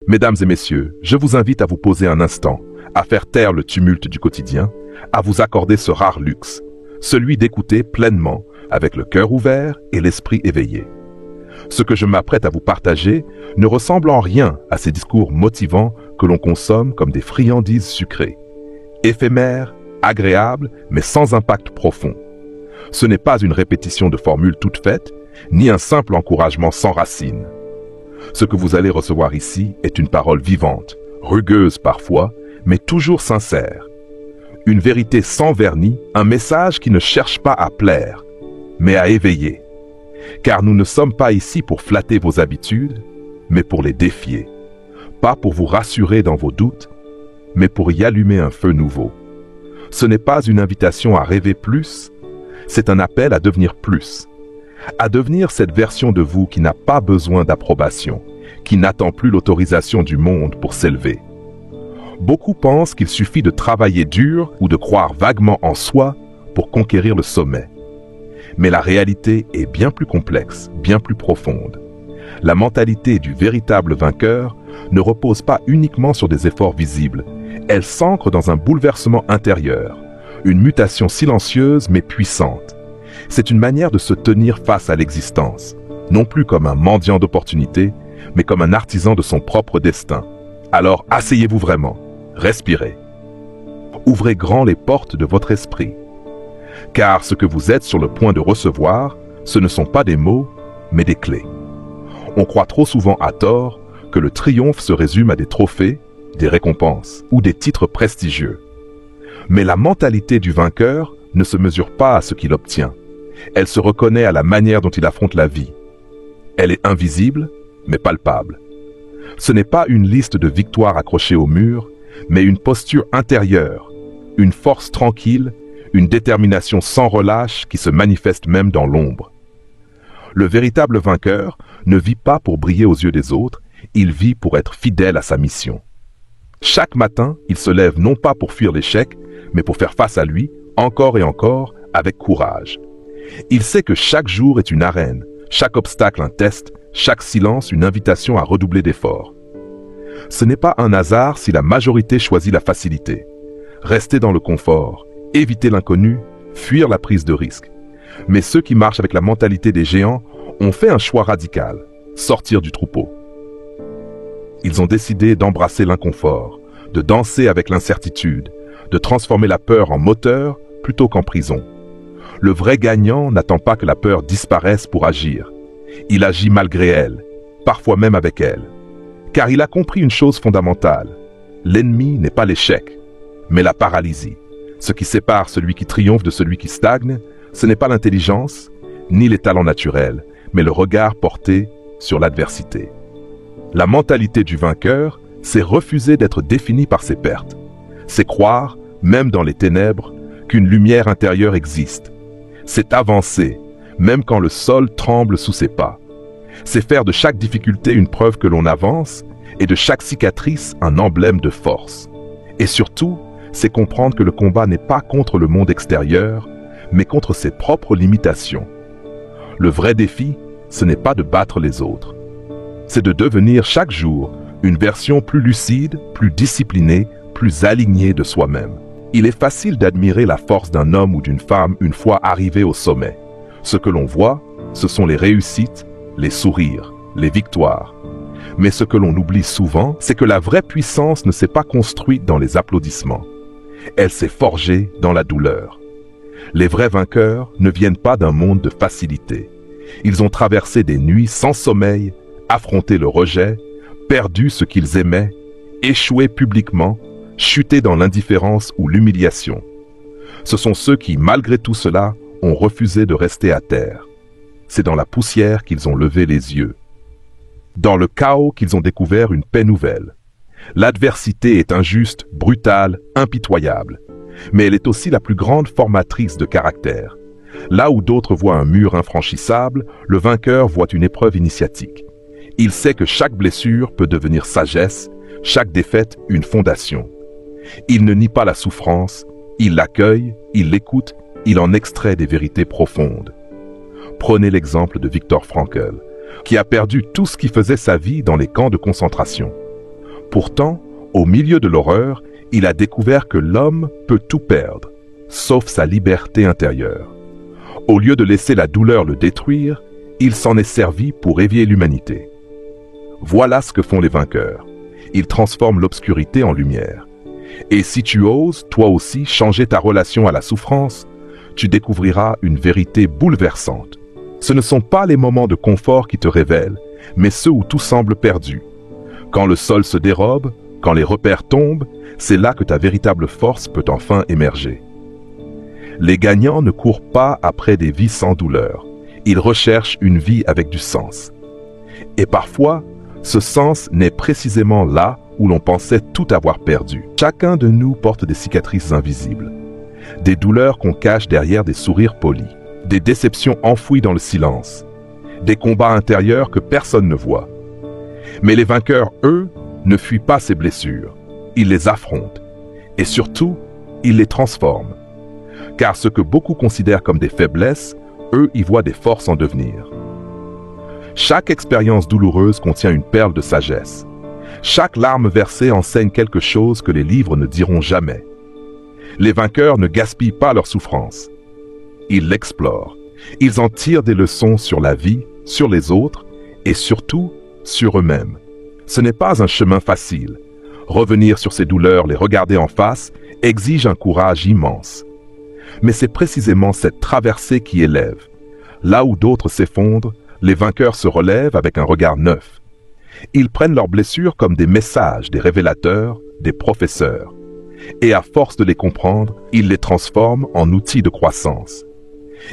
Mesdames et messieurs, je vous invite à vous poser un instant, à faire taire le tumulte du quotidien, à vous accorder ce rare luxe, celui d'écouter pleinement, avec le cœur ouvert et l'esprit éveillé. Ce que je m'apprête à vous partager ne ressemble en rien à ces discours motivants que l'on consomme comme des friandises sucrées. Éphémères, agréables, mais sans impact profond. Ce n'est pas une répétition de formules toutes faites, ni un simple encouragement sans racines. Ce que vous allez recevoir ici est une parole vivante, rugueuse parfois, mais toujours sincère. Une vérité sans vernis, un message qui ne cherche pas à plaire, mais à éveiller. Car nous ne sommes pas ici pour flatter vos habitudes, mais pour les défier. Pas pour vous rassurer dans vos doutes, mais pour y allumer un feu nouveau. Ce n'est pas une invitation à rêver plus, c'est un appel à devenir plus. À devenir cette version de vous qui n'a pas besoin d'approbation, qui n'attend plus l'autorisation du monde pour s'élever. Beaucoup pensent qu'il suffit de travailler dur ou de croire vaguement en soi pour conquérir le sommet. Mais la réalité est bien plus complexe, bien plus profonde. La mentalité du véritable vainqueur ne repose pas uniquement sur des efforts visibles. Elle s'ancre dans un bouleversement intérieur, une mutation silencieuse mais puissante. C'est une manière de se tenir face à l'existence, non plus comme un mendiant d'opportunités, mais comme un artisan de son propre destin. Alors asseyez-vous vraiment, respirez. Ouvrez grand les portes de votre esprit. Car ce que vous êtes sur le point de recevoir, ce ne sont pas des mots, mais des clés. On croit trop souvent à tort que le triomphe se résume à des trophées, des récompenses ou des titres prestigieux. Mais la mentalité du vainqueur ne se mesure pas à ce qu'il obtient. Elle se reconnaît à la manière dont il affronte la vie. Elle est invisible, mais palpable. Ce n'est pas une liste de victoires accrochées au mur, mais une posture intérieure, une force tranquille, une détermination sans relâche qui se manifeste même dans l'ombre. Le véritable vainqueur ne vit pas pour briller aux yeux des autres, il vit pour être fidèle à sa mission. Chaque matin, il se lève non pas pour fuir l'échec, mais pour faire face à lui, encore et encore, avec courage. Il sait que chaque jour est une arène, chaque obstacle un test, chaque silence une invitation à redoubler d'efforts. Ce n'est pas un hasard si la majorité choisit la facilité. Rester dans le confort, éviter l'inconnu, fuir la prise de risque. Mais ceux qui marchent avec la mentalité des géants ont fait un choix radical, sortir du troupeau. Ils ont décidé d'embrasser l'inconfort, de danser avec l'incertitude, de transformer la peur en moteur plutôt qu'en prison. Le vrai gagnant n'attend pas que la peur disparaisse pour agir. Il agit malgré elle, parfois même avec elle. Car il a compris une chose fondamentale. L'ennemi n'est pas l'échec, mais la paralysie. Ce qui sépare celui qui triomphe de celui qui stagne, ce n'est pas l'intelligence, ni les talents naturels, mais le regard porté sur l'adversité. La mentalité du vainqueur, c'est refuser d'être défini par ses pertes. C'est croire, même dans les ténèbres, qu'une lumière intérieure existe. C'est avancer, même quand le sol tremble sous ses pas. C'est faire de chaque difficulté une preuve que l'on avance et de chaque cicatrice un emblème de force. Et surtout, c'est comprendre que le combat n'est pas contre le monde extérieur, mais contre ses propres limitations. Le vrai défi, ce n'est pas de battre les autres. C'est de devenir chaque jour une version plus lucide, plus disciplinée, plus alignée de soi-même. Il est facile d'admirer la force d'un homme ou d'une femme une fois arrivé au sommet. Ce que l'on voit, ce sont les réussites, les sourires, les victoires. Mais ce que l'on oublie souvent, c'est que la vraie puissance ne s'est pas construite dans les applaudissements. Elle s'est forgée dans la douleur. Les vrais vainqueurs ne viennent pas d'un monde de facilité. Ils ont traversé des nuits sans sommeil, affronté le rejet, perdu ce qu'ils aimaient, échoué publiquement, chuté dans l'indifférence ou l'humiliation. Ce sont ceux qui, malgré tout cela, ont refusé de rester à terre. C'est dans la poussière qu'ils ont levé les yeux. Dans le chaos qu'ils ont découvert une paix nouvelle. L'adversité est injuste, brutale, impitoyable. Mais elle est aussi la plus grande formatrice de caractère. Là où d'autres voient un mur infranchissable, le vainqueur voit une épreuve initiatique. Il sait que chaque blessure peut devenir sagesse, chaque défaite une fondation. Il ne nie pas la souffrance, il l'accueille, il l'écoute, il en extrait des vérités profondes. Prenez l'exemple de Viktor Frankl, qui a perdu tout ce qui faisait sa vie dans les camps de concentration. Pourtant, au milieu de l'horreur, il a découvert que l'homme peut tout perdre, sauf sa liberté intérieure. Au lieu de laisser la douleur le détruire, il s'en est servi pour éveiller l'humanité. Voilà ce que font les vainqueurs. Ils transforment l'obscurité en lumière. Et si tu oses, toi aussi, changer ta relation à la souffrance, tu découvriras une vérité bouleversante. Ce ne sont pas les moments de confort qui te révèlent, mais ceux où tout semble perdu. Quand le sol se dérobe, quand les repères tombent, c'est là que ta véritable force peut enfin émerger. Les gagnants ne courent pas après des vies sans douleur. Ils recherchent une vie avec du sens. Et parfois, ce sens naît précisément là où l'on pensait tout avoir perdu. Chacun de nous porte des cicatrices invisibles, des douleurs qu'on cache derrière des sourires polis, des déceptions enfouies dans le silence, des combats intérieurs que personne ne voit. Mais les vainqueurs, eux, ne fuient pas ces blessures. Ils les affrontent. Et surtout, ils les transforment. Car ce que beaucoup considèrent comme des faiblesses, eux y voient des forces en devenir. Chaque expérience douloureuse contient une perle de sagesse. Chaque larme versée enseigne quelque chose que les livres ne diront jamais. Les vainqueurs ne gaspillent pas leur souffrance. Ils l'explorent. Ils en tirent des leçons sur la vie, sur les autres et surtout sur eux-mêmes. Ce n'est pas un chemin facile. Revenir sur ces douleurs, les regarder en face, exige un courage immense. Mais c'est précisément cette traversée qui élève. Là où d'autres s'effondrent, les vainqueurs se relèvent avec un regard neuf. Ils prennent leurs blessures comme des messages, des révélateurs, des professeurs. Et à force de les comprendre, ils les transforment en outils de croissance.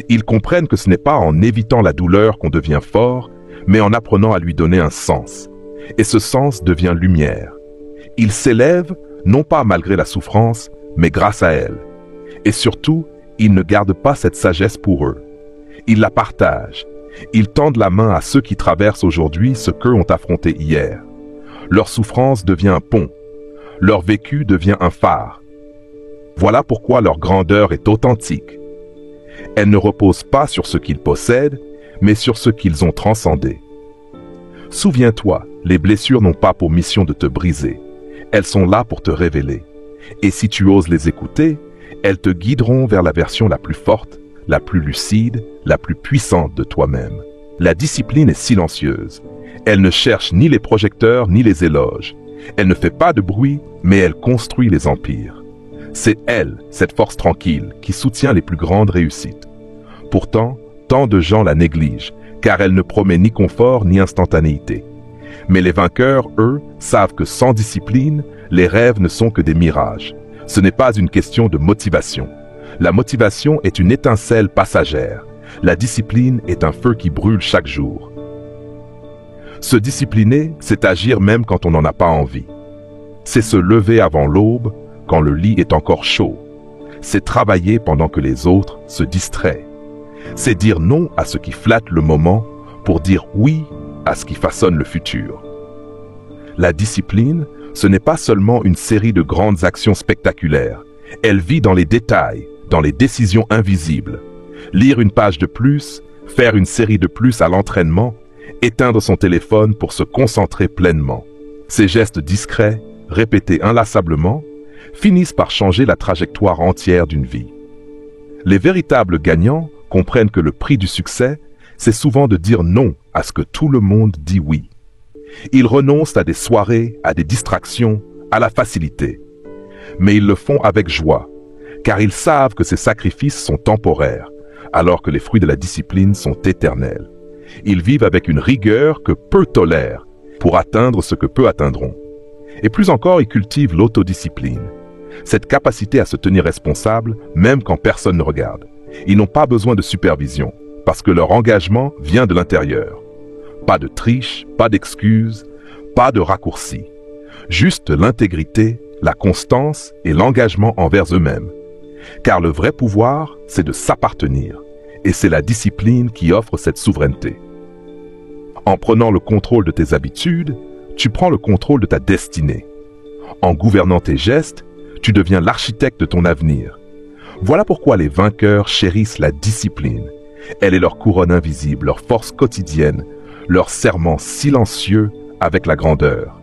Ils comprennent que ce n'est pas en évitant la douleur qu'on devient fort, mais en apprenant à lui donner un sens. Et ce sens devient lumière. Ils s'élèvent, non pas malgré la souffrance, mais grâce à elle. Et surtout, ils ne gardent pas cette sagesse pour eux. Ils la partagent. Ils tendent la main à ceux qui traversent aujourd'hui ce qu'eux ont affronté hier. Leur souffrance devient un pont. Leur vécu devient un phare. Voilà pourquoi leur grandeur est authentique. Elle ne repose pas sur ce qu'ils possèdent, mais sur ce qu'ils ont transcendé. Souviens-toi, les blessures n'ont pas pour mission de te briser. Elles sont là pour te révéler. Et si tu oses les écouter, elles te guideront vers la version la plus forte, la plus lucide, la plus puissante de toi-même. La discipline est silencieuse. Elle ne cherche ni les projecteurs ni les éloges. Elle ne fait pas de bruit, mais elle construit les empires. C'est elle, cette force tranquille, qui soutient les plus grandes réussites. Pourtant, tant de gens la négligent, car elle ne promet ni confort ni instantanéité. Mais les vainqueurs, eux, savent que sans discipline, les rêves ne sont que des mirages. Ce n'est pas une question de motivation. La motivation est une étincelle passagère. La discipline est un feu qui brûle chaque jour. Se discipliner, c'est agir même quand on n'en a pas envie. C'est se lever avant l'aube, quand le lit est encore chaud. C'est travailler pendant que les autres se distraient. C'est dire non à ce qui flatte le moment pour dire oui à ce qui façonne le futur. La discipline, ce n'est pas seulement une série de grandes actions spectaculaires. Elle vit dans les détails, dans les décisions invisibles. Lire une page de plus, faire une série de plus à l'entraînement, éteindre son téléphone pour se concentrer pleinement. Ces gestes discrets, répétés inlassablement, finissent par changer la trajectoire entière d'une vie. Les véritables gagnants comprennent que le prix du succès, c'est souvent de dire non à ce que tout le monde dit oui. Ils renoncent à des soirées, à des distractions, à la facilité. Mais ils le font avec joie, car ils savent que ces sacrifices sont temporaires, alors que les fruits de la discipline sont éternels. Ils vivent avec une rigueur que peu tolèrent pour atteindre ce que peu atteindront. Et plus encore, ils cultivent l'autodiscipline, cette capacité à se tenir responsable même quand personne ne regarde. Ils n'ont pas besoin de supervision, parce que leur engagement vient de l'intérieur. Pas de triche, pas d'excuses, pas de raccourcis. Juste l'intégrité, la constance et l'engagement envers eux-mêmes. Car le vrai pouvoir, c'est de s'appartenir. Et c'est la discipline qui offre cette souveraineté. En prenant le contrôle de tes habitudes, tu prends le contrôle de ta destinée. En gouvernant tes gestes, tu deviens l'architecte de ton avenir. Voilà pourquoi les vainqueurs chérissent la discipline. Elle est leur couronne invisible, leur force quotidienne, leur serment silencieux avec la grandeur.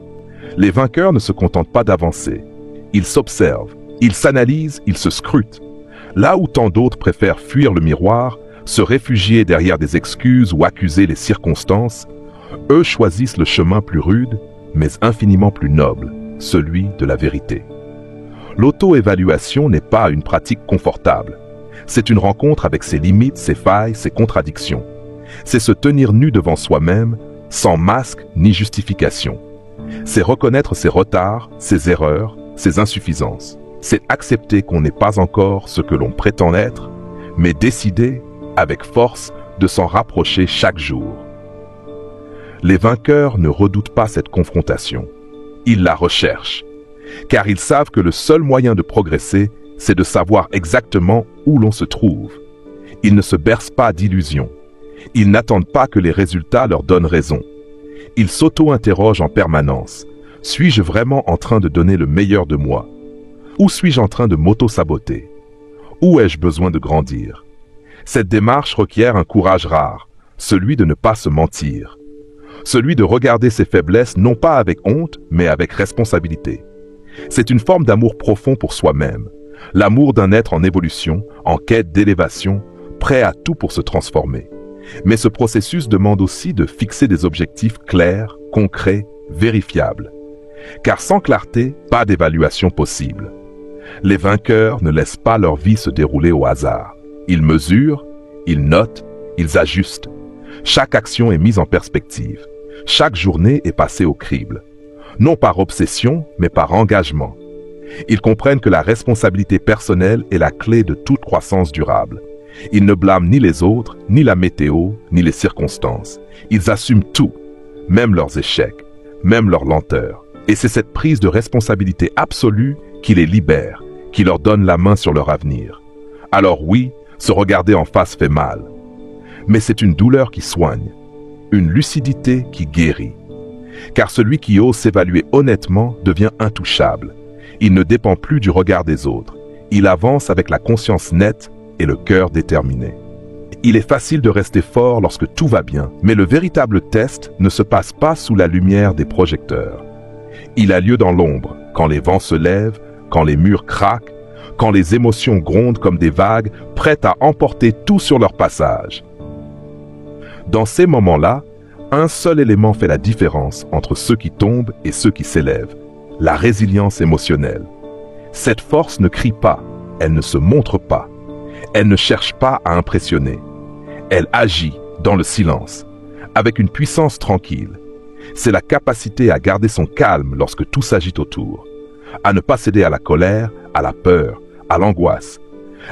Les vainqueurs ne se contentent pas d'avancer. Ils s'observent, ils s'analysent, ils se scrutent. Là où tant d'autres préfèrent fuir le miroir, se réfugier derrière des excuses ou accuser les circonstances, eux choisissent le chemin plus rude, mais infiniment plus noble, celui de la vérité. L'auto-évaluation n'est pas une pratique confortable. C'est une rencontre avec ses limites, ses failles, ses contradictions. C'est se tenir nu devant soi-même, sans masque ni justification. C'est reconnaître ses retards, ses erreurs, ses insuffisances. C'est accepter qu'on n'est pas encore ce que l'on prétend être, mais décider, avec force, de s'en rapprocher chaque jour. Les vainqueurs ne redoutent pas cette confrontation. Ils la recherchent, car ils savent que le seul moyen de progresser, c'est de savoir exactement où l'on se trouve. Ils ne se bercent pas d'illusions. Ils n'attendent pas que les résultats leur donnent raison. Ils s'auto-interrogent en permanence. Suis-je vraiment en train de donner le meilleur de moi? Ou suis-je en train de m'auto-saboter? Où ai-je besoin de grandir? Cette démarche requiert un courage rare, celui de ne pas se mentir. Celui de regarder ses faiblesses non pas avec honte, mais avec responsabilité. C'est une forme d'amour profond pour soi-même, l'amour d'un être en évolution, en quête d'élévation, prêt à tout pour se transformer. Mais ce processus demande aussi de fixer des objectifs clairs, concrets, vérifiables. Car sans clarté, pas d'évaluation possible. Les vainqueurs ne laissent pas leur vie se dérouler au hasard. Ils mesurent, ils notent, ils ajustent. Chaque action est mise en perspective. Chaque journée est passée au crible. Non par obsession, mais par engagement. Ils comprennent que la responsabilité personnelle est la clé de toute croissance durable. Ils ne blâment ni les autres, ni la météo, ni les circonstances. Ils assument tout, même leurs échecs, même leurs lenteurs. Et c'est cette prise de responsabilité absolue qui les libère, qui leur donne la main sur leur avenir. Alors oui, se regarder en face fait mal. Mais c'est une douleur qui soigne, une lucidité qui guérit. Car celui qui ose s'évaluer honnêtement devient intouchable. Il ne dépend plus du regard des autres. Il avance avec la conscience nette et le cœur déterminé. Il est facile de rester fort lorsque tout va bien, mais le véritable test ne se passe pas sous la lumière des projecteurs. Il a lieu dans l'ombre, quand les vents se lèvent, quand les murs craquent, quand les émotions grondent comme des vagues, prêtes à emporter tout sur leur passage. Dans ces moments-là, un seul élément fait la différence entre ceux qui tombent et ceux qui s'élèvent, la résilience émotionnelle. Cette force ne crie pas, elle ne se montre pas, elle ne cherche pas à impressionner. Elle agit dans le silence, avec une puissance tranquille. C'est la capacité à garder son calme lorsque tout s'agite autour, à ne pas céder à la colère, à la peur, à l'angoisse,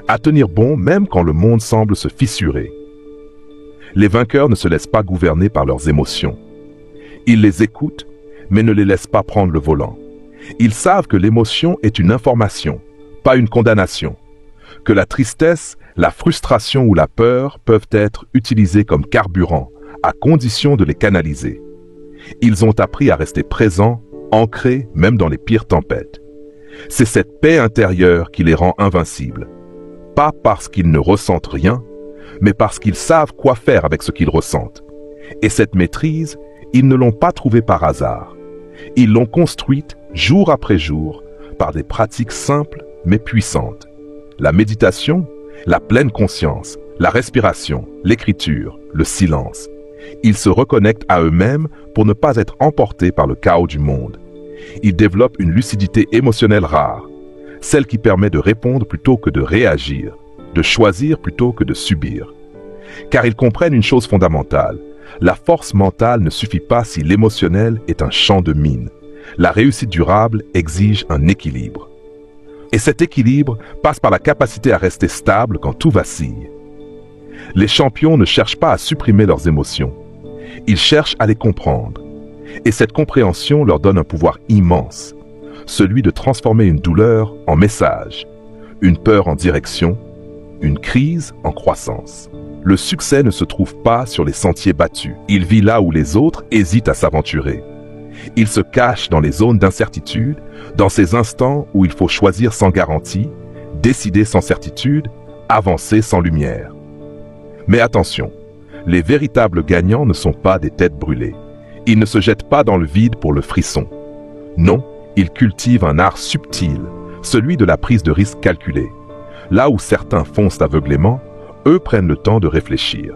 à tenir bon même quand le monde semble se fissurer. Les vainqueurs ne se laissent pas gouverner par leurs émotions. Ils les écoutent, mais ne les laissent pas prendre le volant. Ils savent que l'émotion est une information, pas une condamnation. Que la tristesse, la frustration ou la peur peuvent être utilisées comme carburant, à condition de les canaliser. Ils ont appris à rester présents, ancrés même dans les pires tempêtes. C'est cette paix intérieure qui les rend invincibles. Pas parce qu'ils ne ressentent rien, mais parce qu'ils savent quoi faire avec ce qu'ils ressentent. Et cette maîtrise, ils ne l'ont pas trouvée par hasard. Ils l'ont construite jour après jour par des pratiques simples mais puissantes. La méditation, la pleine conscience, la respiration, l'écriture, le silence. Ils se reconnectent à eux-mêmes pour ne pas être emportés par le chaos du monde. Ils développent une lucidité émotionnelle rare, celle qui permet de répondre plutôt que de réagir, de choisir plutôt que de subir. Car ils comprennent une chose fondamentale, la force mentale ne suffit pas si l'émotionnel est un champ de mine. La réussite durable exige un équilibre. Et cet équilibre passe par la capacité à rester stable quand tout vacille. Les champions ne cherchent pas à supprimer leurs émotions. Ils cherchent à les comprendre. Et cette compréhension leur donne un pouvoir immense, celui de transformer une douleur en message, une peur en direction, une crise en croissance. Le succès ne se trouve pas sur les sentiers battus. Il vit là où les autres hésitent à s'aventurer. Il se cache dans les zones d'incertitude, dans ces instants où il faut choisir sans garantie, décider sans certitude, avancer sans lumière. Mais attention, les véritables gagnants ne sont pas des têtes brûlées. Ils ne se jettent pas dans le vide pour le frisson. Non, ils cultivent un art subtil, celui de la prise de risque calculée. Là où certains foncent aveuglément, eux prennent le temps de réfléchir.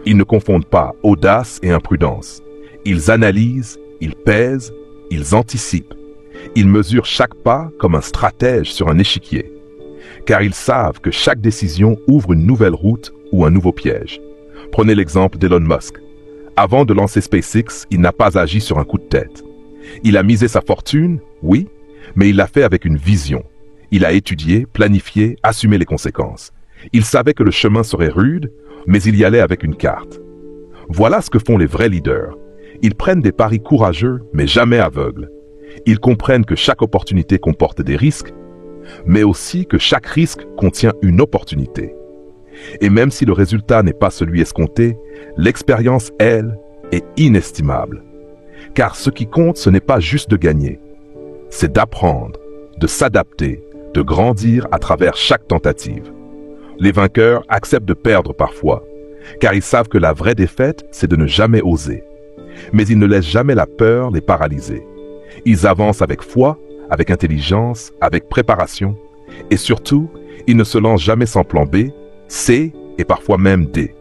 Ils ne confondent pas audace et imprudence. Ils analysent, ils pèsent, ils anticipent. Ils mesurent chaque pas comme un stratège sur un échiquier. Car ils savent que chaque décision ouvre une nouvelle route ou un nouveau piège. Prenez l'exemple d'Elon Musk. Avant de lancer SpaceX, il n'a pas agi sur un coup de tête. Il a misé sa fortune, oui, mais il l'a fait avec une vision. Il a étudié, planifié, assumé les conséquences. Il savait que le chemin serait rude, mais il y allait avec une carte. Voilà ce que font les vrais leaders. Ils prennent des paris courageux, mais jamais aveugles. Ils comprennent que chaque opportunité comporte des risques, mais aussi que chaque risque contient une opportunité. Et même si le résultat n'est pas celui escompté, l'expérience, elle, est inestimable. Car ce qui compte, ce n'est pas juste de gagner, c'est d'apprendre, de s'adapter, de grandir à travers chaque tentative. Les vainqueurs acceptent de perdre parfois, car ils savent que la vraie défaite, c'est de ne jamais oser. Mais ils ne laissent jamais la peur les paralyser. Ils avancent avec foi, avec intelligence, avec préparation, et surtout, ils ne se lancent jamais sans plan B, C et parfois même D.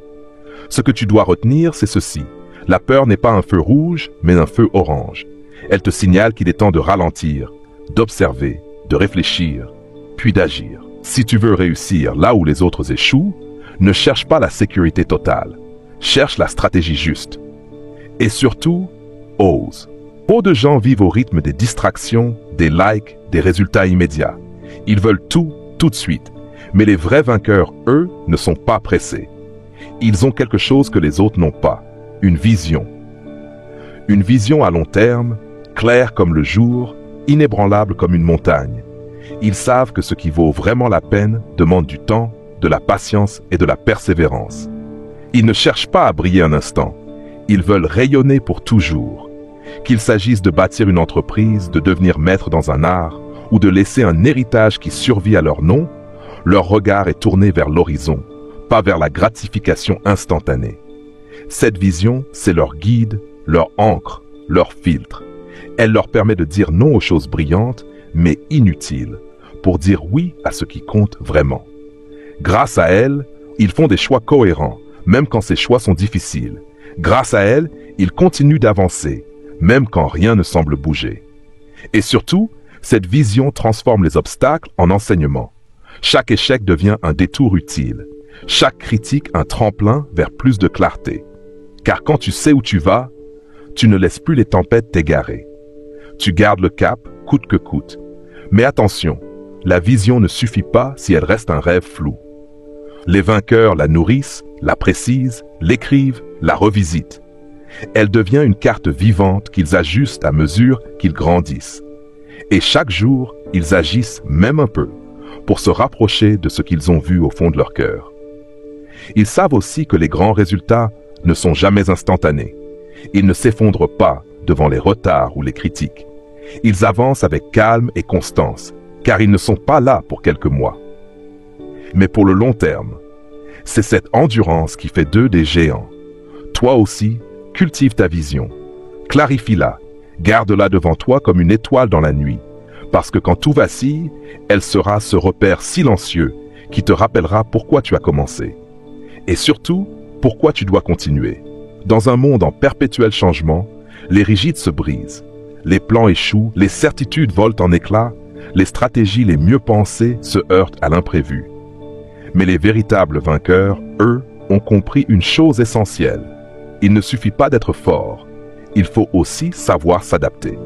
Ce que tu dois retenir, c'est ceci. La peur n'est pas un feu rouge, mais un feu orange. Elle te signale qu'il est temps de ralentir, d'observer, de réfléchir, puis d'agir. Si tu veux réussir là où les autres échouent, ne cherche pas la sécurité totale. Cherche la stratégie juste. Et surtout, ose. Trop de gens vivent au rythme des distractions, des likes, des résultats immédiats. Ils veulent tout de suite. Mais les vrais vainqueurs, eux, ne sont pas pressés. Ils ont quelque chose que les autres n'ont pas. Une vision. Une vision à long terme, claire comme le jour, inébranlable comme une montagne. Ils savent que ce qui vaut vraiment la peine demande du temps, de la patience et de la persévérance. Ils ne cherchent pas à briller un instant. Ils veulent rayonner pour toujours. Qu'il s'agisse de bâtir une entreprise, de devenir maître dans un art, ou de laisser un héritage qui survit à leur nom, leur regard est tourné vers l'horizon, pas vers la gratification instantanée. Cette vision, c'est leur guide, leur encre, leur filtre. Elle leur permet de dire non aux choses brillantes, mais inutiles, pour dire oui à ce qui compte vraiment. Grâce à elle, ils font des choix cohérents, même quand ces choix sont difficiles. Grâce à elle, ils continuent d'avancer, même quand rien ne semble bouger. Et surtout, cette vision transforme les obstacles en enseignements. Chaque échec devient un détour utile. Chaque critique un tremplin vers plus de clarté. Car quand tu sais où tu vas, tu ne laisses plus les tempêtes t'égarer. Tu gardes le cap, coûte que coûte. Mais attention, la vision ne suffit pas si elle reste un rêve flou. Les vainqueurs la nourrissent, la précisent, l'écrivent, la revisitent. Elle devient une carte vivante qu'ils ajustent à mesure qu'ils grandissent. Et chaque jour, ils agissent même un peu pour se rapprocher de ce qu'ils ont vu au fond de leur cœur. Ils savent aussi que les grands résultats ne sont jamais instantanés. Ils ne s'effondrent pas devant les retards ou les critiques. Ils avancent avec calme et constance, car ils ne sont pas là pour quelques mois. Mais pour le long terme, c'est cette endurance qui fait d'eux des géants. Toi aussi, cultive ta vision, clarifie-la, garde-la devant toi comme une étoile dans la nuit, parce que quand tout vacille, elle sera ce repère silencieux qui te rappellera pourquoi tu as commencé. Et surtout, pourquoi tu dois continuer. Dans un monde en perpétuel changement, les rigides se brisent, les plans échouent, les certitudes volent en éclats, les stratégies les mieux pensées se heurtent à l'imprévu. Mais les véritables vainqueurs, eux, ont compris une chose essentielle. Il ne suffit pas d'être fort, il faut aussi savoir s'adapter.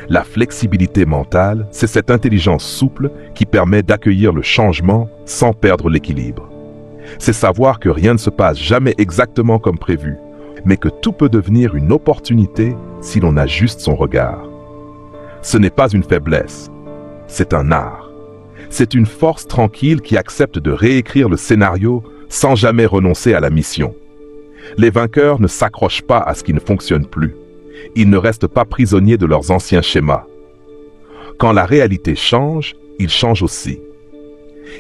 La flexibilité mentale, c'est cette intelligence souple qui permet d'accueillir le changement sans perdre l'équilibre. C'est savoir que rien ne se passe jamais exactement comme prévu, mais que tout peut devenir une opportunité si l'on ajuste son regard. Ce n'est pas une faiblesse, c'est un art. C'est une force tranquille qui accepte de réécrire le scénario sans jamais renoncer à la mission. Les vainqueurs ne s'accrochent pas à ce qui ne fonctionne plus. Ils ne restent pas prisonniers de leurs anciens schémas. Quand la réalité change, ils changent aussi.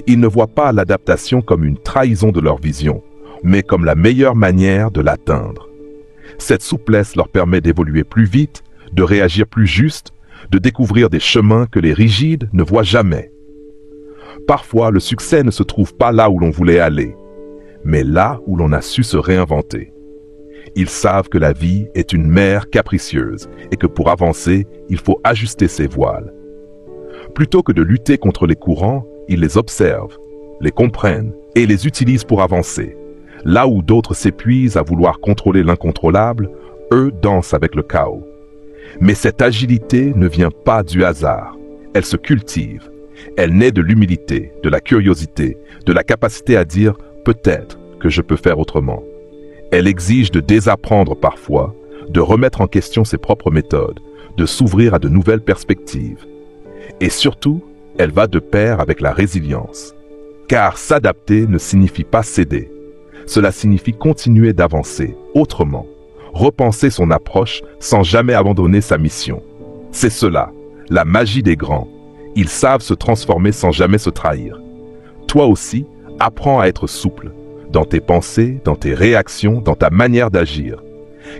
Ils ne voient pas l'adaptation comme une trahison de leur vision, mais comme la meilleure manière de l'atteindre. Cette souplesse leur permet d'évoluer plus vite, de réagir plus juste, de découvrir des chemins que les rigides ne voient jamais. Parfois, le succès ne se trouve pas là où l'on voulait aller, mais là où l'on a su se réinventer. Ils savent que la vie est une mer capricieuse et que pour avancer, il faut ajuster ses voiles. Plutôt que de lutter contre les courants, ils les observent, les comprennent et les utilisent pour avancer. Là où d'autres s'épuisent à vouloir contrôler l'incontrôlable, eux dansent avec le chaos. Mais cette agilité ne vient pas du hasard, elle se cultive. Elle naît de l'humilité, de la curiosité, de la capacité à dire « peut-être que je peux faire autrement ». Elle exige de désapprendre parfois, de remettre en question ses propres méthodes, de s'ouvrir à de nouvelles perspectives. Et surtout, elle va de pair avec la résilience. Car s'adapter ne signifie pas céder. Cela signifie continuer d'avancer autrement, repenser son approche sans jamais abandonner sa mission. C'est cela, la magie des grands. Ils savent se transformer sans jamais se trahir. Toi aussi, apprends à être souple, dans tes pensées, dans tes réactions, dans ta manière d'agir.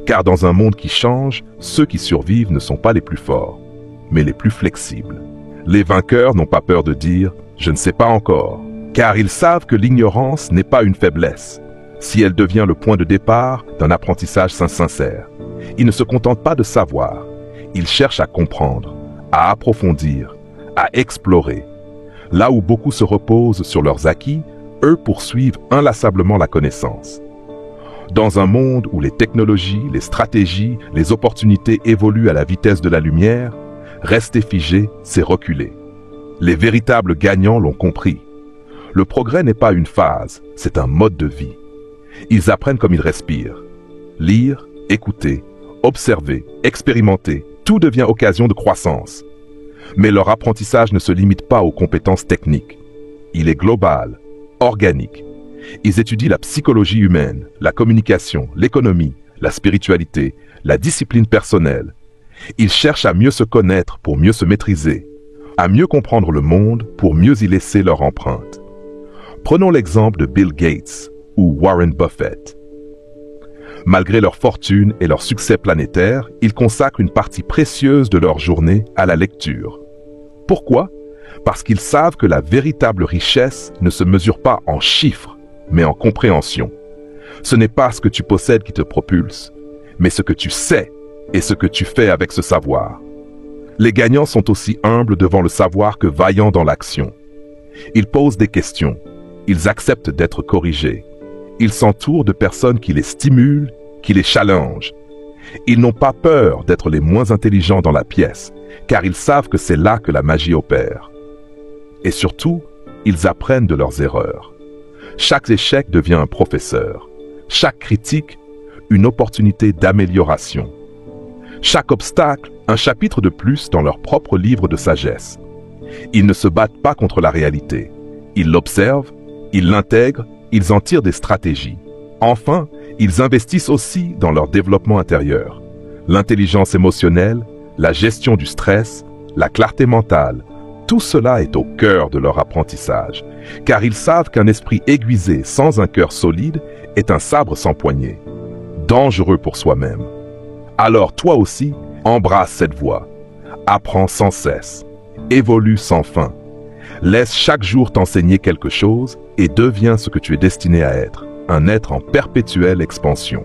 Car dans un monde qui change, ceux qui survivent ne sont pas les plus forts, mais les plus flexibles. Les vainqueurs n'ont pas peur de dire « je ne sais pas encore », car ils savent que l'ignorance n'est pas une faiblesse, si elle devient le point de départ d'un apprentissage sincère. Ils ne se contentent pas de savoir, ils cherchent à comprendre, à approfondir, à explorer. Là où beaucoup se reposent sur leurs acquis, eux poursuivent inlassablement la connaissance. Dans un monde où les technologies, les stratégies, les opportunités évoluent à la vitesse de la lumière, rester figé, c'est reculer. Les véritables gagnants l'ont compris. Le progrès n'est pas une phase, c'est un mode de vie. Ils apprennent comme ils respirent. Lire, écouter, observer, expérimenter, tout devient occasion de croissance. Mais leur apprentissage ne se limite pas aux compétences techniques. Il est global, organique. Ils étudient la psychologie humaine, la communication, l'économie, la spiritualité, la discipline personnelle. Ils cherchent à mieux se connaître pour mieux se maîtriser, à mieux comprendre le monde pour mieux y laisser leur empreinte. Prenons l'exemple de Bill Gates ou Warren Buffett. Malgré leur fortune et leur succès planétaire, ils consacrent une partie précieuse de leur journée à la lecture. Pourquoi ? Parce qu'ils savent que la véritable richesse ne se mesure pas en chiffres, mais en compréhension. Ce n'est pas ce que tu possèdes qui te propulse, mais ce que tu sais et ce que tu fais avec ce savoir. Les gagnants sont aussi humbles devant le savoir que vaillants dans l'action. Ils posent des questions, ils acceptent d'être corrigés. Ils s'entourent de personnes qui les stimulent, qui les challengent. Ils n'ont pas peur d'être les moins intelligents dans la pièce, car ils savent que c'est là que la magie opère. Et surtout, ils apprennent de leurs erreurs. Chaque échec devient un professeur. Chaque critique, une opportunité d'amélioration. Chaque obstacle, un chapitre de plus dans leur propre livre de sagesse. Ils ne se battent pas contre la réalité. Ils l'observent, ils l'intègrent, ils en tirent des stratégies. Enfin, ils investissent aussi dans leur développement intérieur. L'intelligence émotionnelle, la gestion du stress, la clarté mentale, tout cela est au cœur de leur apprentissage, car ils savent qu'un esprit aiguisé sans un cœur solide est un sabre sans poignée, dangereux pour soi-même. Alors toi aussi, embrasse cette voie, apprends sans cesse, évolue sans fin, laisse chaque jour t'enseigner quelque chose et deviens ce que tu es destiné à être, un être en perpétuelle expansion.